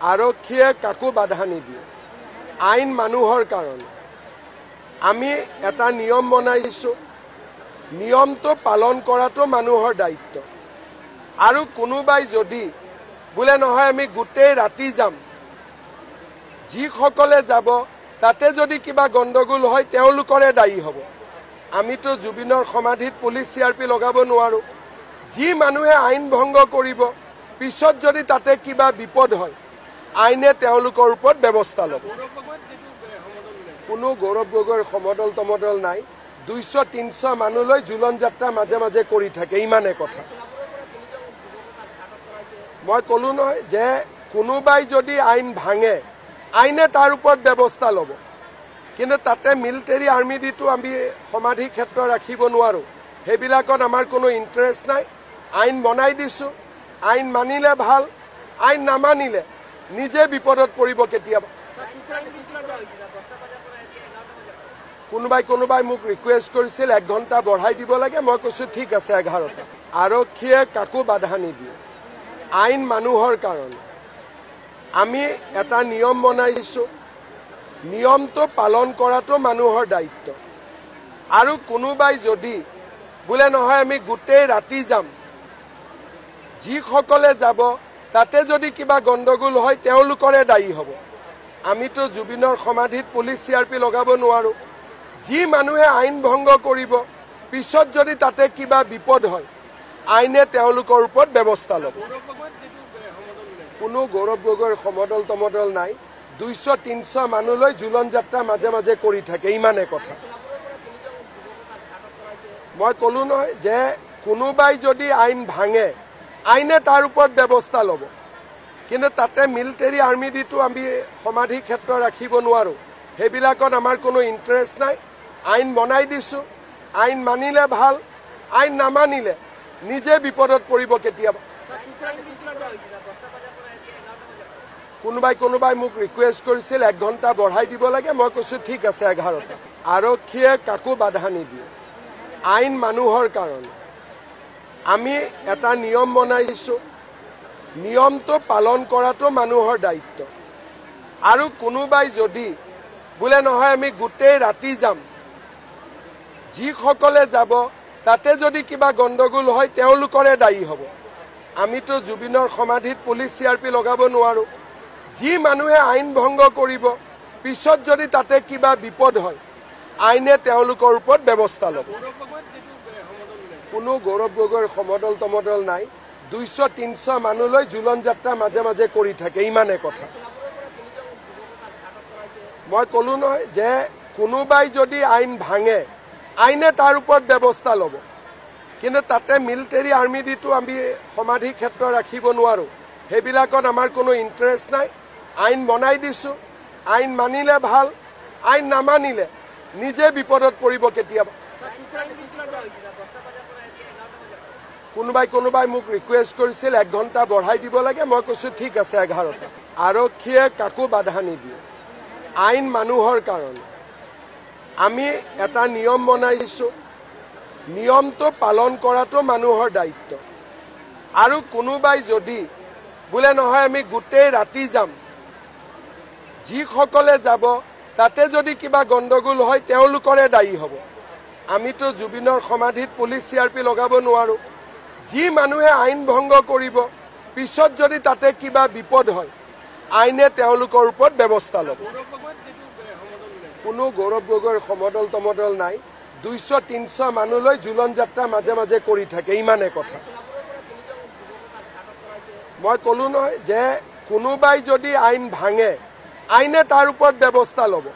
আৰক্ষীয়ে কাকো বাধা নিদিয়ে। আইন মানুহৰ কাৰণে। আমি এটা নিয়ম বনাই দিছোঁ, নিয়মটো পালন কৰাটো মানুহৰ দায়িত্ব। আৰু কোনোবাই যদি বোলে নহয় আমি গোটেই ৰাতি যাম, যিসকলে যাব তাতে যদি কিবা গণ্ডগোল হয় তেওঁলোকৰে দায়ী হ'ব। আমিতো জুবিনৰ সমাধিত পুলিচ CRP লগাব নোৱাৰোঁ। যি মানুহে আইন ভংগ কৰিব, পিছত যদি তাতে কিবা বিপদ হয়, আইনে তেওঁলোকৰ ওপৰত ব্যৱস্থা ল'ব। কোনো গৌৰৱ গগৈৰ সমদল তমদল নাই। 200-300 মানুহলৈ জুলন যাত্ৰা মাজে মাজে কৰি থাকে, ইমানে কথা। মই ক'লো নহয় যে কোনোবাই যদি আইন ভাঙে, আইনে তাৰ ওপৰত ব্যৱস্থা ল'ব। কিন্তু তাতে মিলিটাৰী আৰ্মি দিটো আমি সমাধি ক্ষেত্ৰ ৰাখিব নোৱাৰোঁ। সেইবিলাকত আমাৰ কোনো ইণ্টাৰেষ্ট নাই। আইন বনাই দিছোঁ, আইন মানিলে ভাল, আইন নামানিলে নিজে বিপদত পৰিব কেতিয়াবা। কোনোবাই মোক ৰিকুৱেষ্ট কৰিছিল 1 ঘণ্টা বঢ়াই দিব লাগে। মই কৈছোঁ ঠিক আছে 11টা। আৰক্ষীয়ে কাকো বাধা নিদিয়ে। আইন মানুহৰ কাৰণে। আমি এটা নিয়ম বনাই দিছোঁ, নিয়মটো পালন কৰাটো মানুহৰ দায়িত্ব। আৰু কোনোবাই যদি বোলে নহয় আমি গোটেই ৰাতি যাম, যিসকলে যাব তাতে যদি কিবা গণ্ডগোল হয় তেওঁলোকৰে দায়ী হ'ব। আমিতো জুবিনৰ সমাধিত পুলিচ CRP লগাব নোৱাৰোঁ। যি মানুহে আইন ভংগ কৰিব, পিছত যদি তাতে কিবা বিপদ হয়, আইনে তেওঁলোকৰ ওপৰত ব্যৱস্থা ল'ব। কোনো গৌৰৱ গগৈৰ সমদল তমদল নাই। 200-300 মানুহলৈ জুলন যাত্ৰা মাজে মাজে কৰি থাকে, ইমানে কথা। মই ক'লো নহয় যে কোনোবাই যদি আইন ভাঙে, আইনে তাৰ ওপৰত ব্যৱস্থা ল'ব। কিন্তু তাতে মিলিটাৰী আৰ্মি দিটো আমি সমাধি ক্ষেত্ৰ ৰাখিব নোৱাৰোঁ। সেইবিলাকত আমাৰ কোনো ইণ্টাৰেষ্ট নাই। আইন বনাই দিছোঁ, আইন মানিলে ভাল, আইন নামানিলে নিজে বিপদত পৰিব কেতিয়াবা। কোনোবাই মোক ৰিকুৱেষ্ট কৰিছিল 1 ঘণ্টা বঢ়াই দিব লাগে। মই কৈছোঁ ঠিক আছে 11টা। আৰক্ষীয়ে কাকো বাধা নিদিয়ে। আইন মানুহৰ কাৰণে। আমি এটা নিয়ম বনাই দিছোঁ, নিয়মটো পালন কৰাটো মানুহৰ দায়িত্ব। আৰু কোনোবাই যদি বোলে নহয় আমি গোটেই ৰাতি যাম, যিসকলে যাব তাতে যদি কিবা গণ্ডগোল হয় তেওঁলোকৰে দায়ী হ'ব। আমিতো জুবিনৰ সমাধিত পুলিচ CRP লগাব নোৱাৰোঁ। যি মানুহে আইন ভংগ কৰিব, পিছত যদি তাতে কিবা বিপদ হয়, আইনে তেওঁলোকৰ ওপৰত ব্যৱস্থা ল'ব। কোনো গৌৰৱ গগৈৰ সমদল তমদল নাই। 200-300 মানুহলৈ জুলন যাত্ৰা মাজে মাজে কৰি থাকে, ইমানে কথা। মই ক'লো নহয় যে কোনোবাই যদি আইন ভাঙে, আইনে তাৰ ওপৰত ব্যৱস্থা ল'ব। কিন্তু তাতে মিলিটাৰী আৰ্মি দিটো আমি সমাধি ক্ষেত্ৰ ৰাখিব নোৱাৰোঁ। সেইবিলাকত আমাৰ কোনো ইণ্টাৰেষ্ট নাই। আইন বনাই দিছোঁ, আইন মানিলে ভাল, আইন নামানিলে নিজে বিপদত পৰিব কেতিয়াবা। কোনোবাই মোক ৰিকুৱেষ্ট কৰিছিল 1 ঘণ্টা বঢ়াই দিব লাগে। মই কৈছোঁ ঠিক আছে 11টা। আৰক্ষীয়ে কাকো বাধা নিদিয়ে। আইন মানুহৰ কাৰণে। আমি এটা নিয়ম বনাই দিছোঁ, নিয়মটো পালন কৰাটো মানুহৰ দায়িত্ব। আৰু কোনোবাই যদি বোলে নহয় আমি গোটেই ৰাতি যাম, যিসকলে যাব তাতে যদি কিবা গণ্ডগোল হয় তেওঁলোকৰে দায়ী হ'ব। আমিতো জুবিনৰ সমাধিত পুলিচ CRP লগাব নোৱাৰোঁ। যি মানুহে আইন ভংগ কৰিব, পিছত যদি তাতে কিবা বিপদ হয়, আইনে তেওঁলোকৰ ওপৰত ব্যৱস্থা ল'ব। কোনো গৌৰৱ গগৈৰ সমদল তমদল নাই। 200-300 মানুহলৈ জুলন যাত্ৰা মাজে মাজে কৰি থাকে, ইমানে কথা। মই ক'লো নহয় যে কোনোবাই যদি আইন ভাঙে, আইনে তাৰ ওপৰত ব্যৱস্থা ল'ব।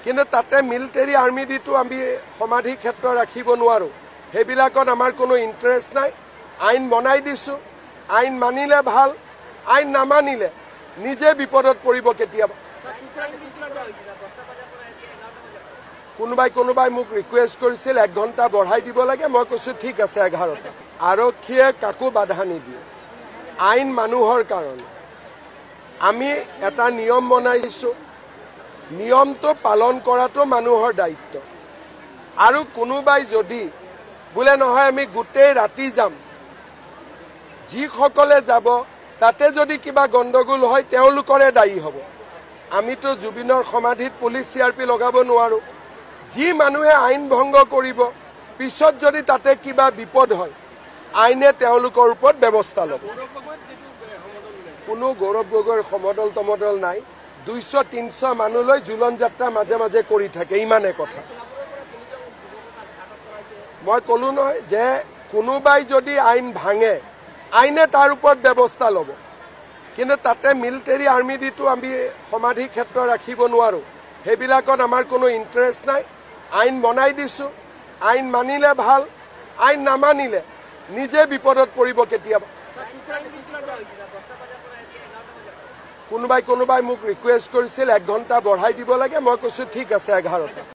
কিন্তু তাতে মিলিটাৰী আৰ্মি দিটো আমি সমাধি ক্ষেত্ৰ ৰাখিব নোৱাৰোঁ। সেইবিলাকত আমাৰ কোনো ইণ্টাৰেষ্ট নাই। আইন বনাই দিছোঁ, আইন মানিলে ভাল, আইন নামানিলে নিজে বিপদত পৰিব কেতিয়াবা। কোনোবাই মোক ৰিকুৱেষ্ট কৰিছিল 1 ঘণ্টা বঢ়াই দিব লাগে। মই কৈছোঁ ঠিক আছে 11টা। আৰক্ষীয়ে কাকো বাধা নিদিয়ে। আইন মানুহৰ কাৰণে। আমি এটা নিয়ম বনাই দিছোঁ, নিয়মটো পালন কৰাটো মানুহৰ দায়িত্ব। আৰু কোনোবাই যদি বোলে নহয় আমি গোটেই ৰাতি যাম, যিসকলে যাব তাতে যদি কিবা গণ্ডগোল হয় তেওঁলোকৰে দায়ী হ'ব। আমিতো জুবিনৰ সমাধিত পুলিচ CRP লগাব নোৱাৰো। যি মানুহে আইন ভংগ কৰিব পিছত যদি তাতে কিবা বিপদ হয় আইনে তেওঁলোকৰ ওপৰত ব্যৱস্থা ল'ব। কোনো গৌৰৱ গগৈৰ সমদল তমদল নাই। 200-300 মানুহলৈ জুলন যাত্ৰা মাজে মাজে কৰি থাকে, ইমানে কথা। মই ক'লো নহয় যে কোনোবাই যদি আইন ভাঙে আইনে তাৰ ওপৰত ব্যৱস্থা ল'ব, কিন্তু তাতে মিলিটাৰী আৰ্মি দিটো আমি সমাধি ক্ষেত্ৰ ৰাখিব নোৱাৰো। সেইবিলাকত আমাৰ কোনো ইণ্টাৰেষ্ট নাই। আইন বনাই দিছো, আইন মানিলে ভাল, আইন নামানিলে নিজে বিপদত পৰিব কেতিয়াবা। কোনোবাই মোক ৰিকুৱেষ্ট কৰিছিল 1 ঘণ্টা বঢ়াই দিব লাগে, মই কৈছো ঠিক আছে 11টা।